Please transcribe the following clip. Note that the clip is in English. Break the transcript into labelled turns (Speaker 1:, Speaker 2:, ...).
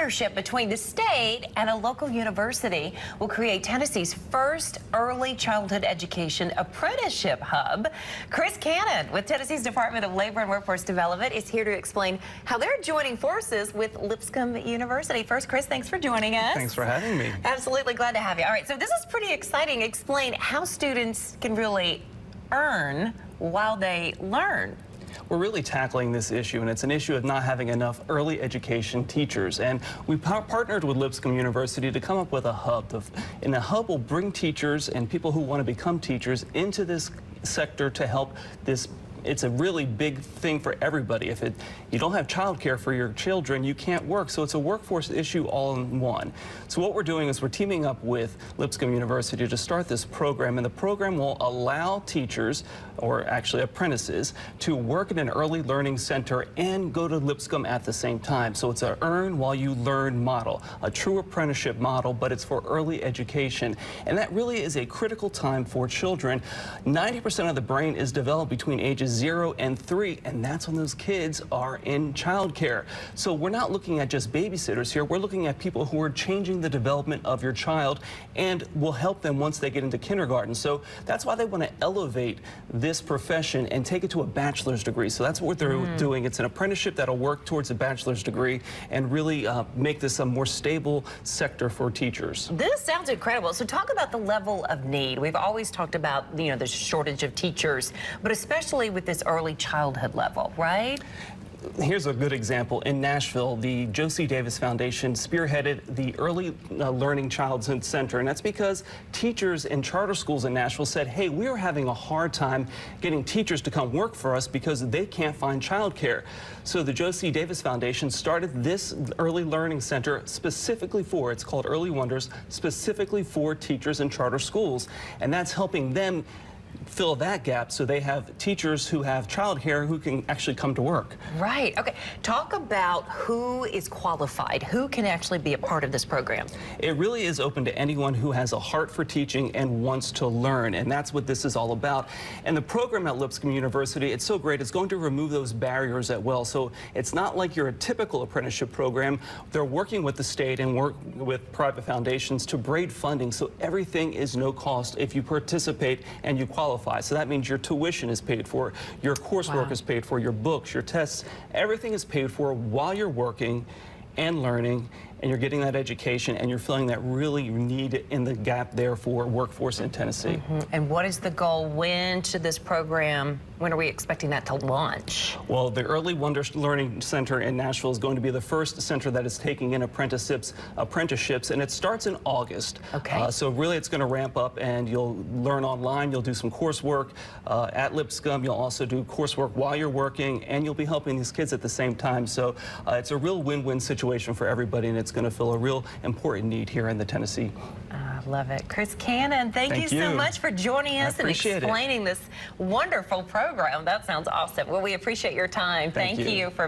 Speaker 1: partnership between the state and a local university will create Tennessee's first early childhood education apprenticeship hub. Chris Cannon with Tennessee's Department of Labor and Workforce Development is here to explain how they're joining forces with Lipscomb University. First, Chris, thanks for joining us.
Speaker 2: Thanks for having me.
Speaker 1: Absolutely glad to have you. All right, so this is pretty exciting. Explain how students can really earn while they learn.
Speaker 2: We're really tackling this issue, and it's an issue of not having enough early education teachers. And we partnered with Lipscomb University to come up with a hub. And the hub will bring teachers and people who want to become teachers into this sector to help this. It's a really big thing for everybody. If you don't have childcare for your children, you can't work. So it's a workforce issue all in one. So what we're doing is we're teaming up with Lipscomb University to start this program, and the program will allow teachers, or actually apprentices, to work in an early learning center and go to Lipscomb at the same time. So it's an earn while you learn model, a true apprenticeship model, but it's for early education. And that really is a critical time for children. 90% of the brain is developed between ages 0 and 3, and that's when those kids are in childcare. So we're not looking at just babysitters here. We're looking at people who are changing the development of your child and will help them once they get into kindergarten. So that's why they want to elevate this profession and take it to a bachelor's degree. So that's what they're doing. It's an apprenticeship that'll work towards a bachelor's degree and really make this a more stable sector for teachers.
Speaker 1: This sounds incredible. So talk about the level of need. We've always talked about, you know, the shortage of teachers, but especially with this early childhood level, right?
Speaker 2: Here's a good example. In Nashville, the Josie Davis Foundation spearheaded the Early Learning Childhood Center, and that's because teachers in charter schools in Nashville said, hey, we are having a hard time getting teachers to come work for us because they can't find childcare. So the Josie Davis Foundation started this Early Learning Center specifically for, it's called Early Wonders, specifically for teachers in charter schools, and that's helping them fill that gap so they have teachers who have childcare who can actually come to work.
Speaker 1: Right. Okay. Talk about who is qualified, who can actually be a part of this program.
Speaker 2: It really is open to anyone who has a heart for teaching and wants to learn, and that's what this is all about. And the program at Lipscomb University, it's so great. It's going to remove those barriers as well. So it's not like you're a typical apprenticeship program. They're working with the state and work with private foundations to braid funding, so everything is no cost if you participate and you qualify. So that means your tuition is paid for, your coursework is paid for, your books, your tests, everything is paid for while you're working and learning, and you're getting that education, and you're filling that really need in the gap there for workforce in Tennessee.
Speaker 1: And what is the goal? When should this program, when are we expecting that to launch?
Speaker 2: Well, the Early Wonders Learning Center in Nashville is going to be the first center that is taking in apprenticeships, and it starts in August.
Speaker 1: Okay.
Speaker 2: So really it's going to ramp up, and you'll learn online, you'll do some coursework at Lipscomb, you'll also do coursework while you're working, and you'll be helping these kids at the same time. So it's a real win-win situation for everybody, and it's going to fill a real important need here in the Tennessee.
Speaker 1: I love it. Chris Cannon, thank you so much for joining us and explaining this wonderful program. That sounds awesome. Well, we appreciate your time. Thank you for